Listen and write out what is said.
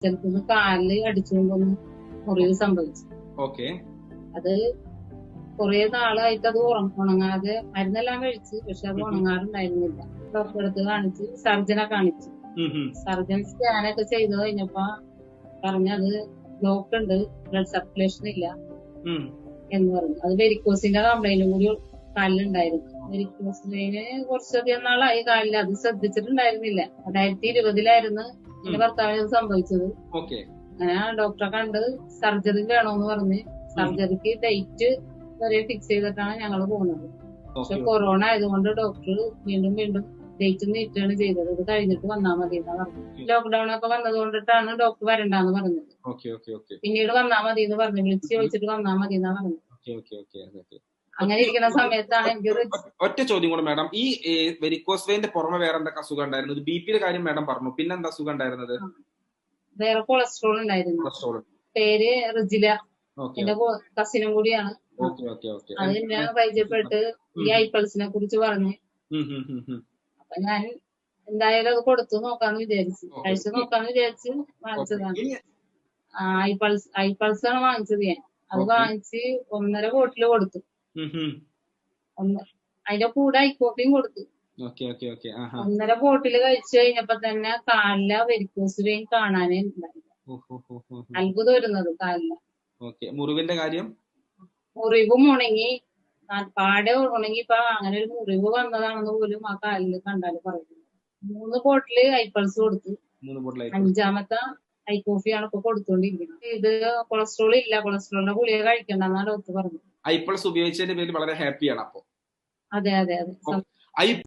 ചെറുപ്പം കാലില് അടിച്ചുകൊണ്ടൊന്ന് മുറിവ് സംഭവിച്ചു. ഓക്കെ. അത് കുറെ നാളായിട്ട് അത് ഉണങ്ങാതെ മരുന്നെല്ലാം കഴിച്ചു, പക്ഷെ അത് ഉണങ്ങാറുണ്ടായിരുന്നില്ല. ഡോക്ടറെ അടുത്ത് കാണിച്ച്, സർജനെ കാണിച്ചു. സർജൻ സ്കാനൊക്കെ ചെയ്ത് കഴിഞ്ഞപ്പോ പറഞ്ഞത് ബ്ലോക്ക് ഉണ്ട്, ബ്ലഡ് സർക്കുലേഷൻ ഇല്ല എന്ന് പറഞ്ഞു. അത് വെരിക്കോസിന്റെ കംപ്ലൈന്റും കൂടി കാലിലുണ്ടായിരുന്നു. വെരിക്കോസ് വെയിന് കുറച്ചധികം നാളായി കാലിൽ, അത് ശ്രദ്ധിച്ചിട്ടുണ്ടായിരുന്നില്ല. 2020 എന്റെ ഭർത്താവിന് സംഭവിച്ചത്. അങ്ങനെ ഡോക്ടറെ കണ്ട് സർജറി വേണോന്ന് പറഞ്ഞ് സർജറിക്ക് ഡേറ്റ് വരെ ഫിക്സ് ചെയ്തിട്ടാണ് ഞങ്ങൾ പോകുന്നത്. പക്ഷെ കൊറോണ ആയതുകൊണ്ട് ഡോക്ടർ വീണ്ടും ഡേറ്റ് നീട്ടുകയാണ് ചെയ്തത്. ഇത് കഴിഞ്ഞിട്ട് വന്നാൽ മതി എന്നാ പറഞ്ഞത്. ലോക്ക്ഡൌൺ ഒക്കെ വന്നതുകൊണ്ടിട്ടാണ് ഡോക്ടർ വരണ്ടാന്ന് പറഞ്ഞത്. പിന്നീട് വന്നാൽ മതി എന്ന് പറഞ്ഞു, വിളിച്ച് ചോദിച്ചിട്ട് വന്നാൽ മതി എന്നാ പറഞ്ഞത്. അങ്ങനെ ഇരിക്കുന്ന സമയത്താണ് എനിക്ക് ഒറ്റ ചോദ്യം കൂടെ മാഡം, ഈ വെരിക്കോസ് വെയിന്റെ പുറമെ വേറെ എന്തൊക്കെ അസുഖം ഉണ്ടായിരുന്നു? ബിപിയുടെ കാര്യം മാഡം പറഞ്ഞു, പിന്നെ എന്താ അസുഖം ഉണ്ടായിരുന്നത്? വേറെ കൊളസ്ട്രോൾ ഉണ്ടായിരുന്നു. പേര് റിജില, എന്റെ കസിനും കൂടിയാണ്. അത് ഞാൻ പരിചയപ്പെട്ട് ഈ ഐപ്പൾസിനെ കുറിച്ച് പറഞ്ഞു. അപ്പൊ ഞാൻ എന്തായാലും അത് കൊടുത്തു നോക്കാന്ന് വിചാരിച്ചു, കഴിച്ചു നോക്കാന്ന് വിചാരിച്ച് വാങ്ങിച്ചതാണ്. ഐപ്പൾസ് ആണ് വാങ്ങിച്ചത് ഞാൻ. അത് വാങ്ങിച്ച് 1.5 ബോട്ടില് കൊടുത്തു. അതിന്റെ കൂടെ ഐക്കോപ്പിയും കൊടുത്തു. 1.5 ബോട്ടില് കഴിച്ചു കഴിഞ്ഞപ്പോ തന്നെ കാലിലെ വെരിക്കോസ് വെയിൻ കാണാനേ ഉണ്ടായില്ല. അത്ഭുതം വരുന്നത് കാലില. മുറിവിന്റെ കാര്യം, മുറിവും ഉണങ്ങി, പാടെ ഉണങ്ങി. ഇപ്പൊ അങ്ങനെ ഒരു മുറിവ് വന്നതാണെന്ന് പോലും ആ കാലില് കണ്ടാല് പറയുന്നത്. 3 ബോട്ടില് ഐപ്പൾസ് കൊടുത്തു. 5ാമത്തെ ഐക്കോഫിയാണ് ഇപ്പൊ കൊടുത്തോണ്ടിരിക്കുന്നത്. ഇത് കൊളസ്ട്രോൾ ഇല്ല, കൊളസ്ട്രോളിന്റെ ഗുളിക കഴിക്കണ്ടെന്നാണ് ഡോക്ടർ പറഞ്ഞത്. ഐപ്പൾസ് ഉപയോഗിച്ചതിന്റെ പേരിൽ വളരെ ഹാപ്പിയാണ് അപ്പൊ. അതെ.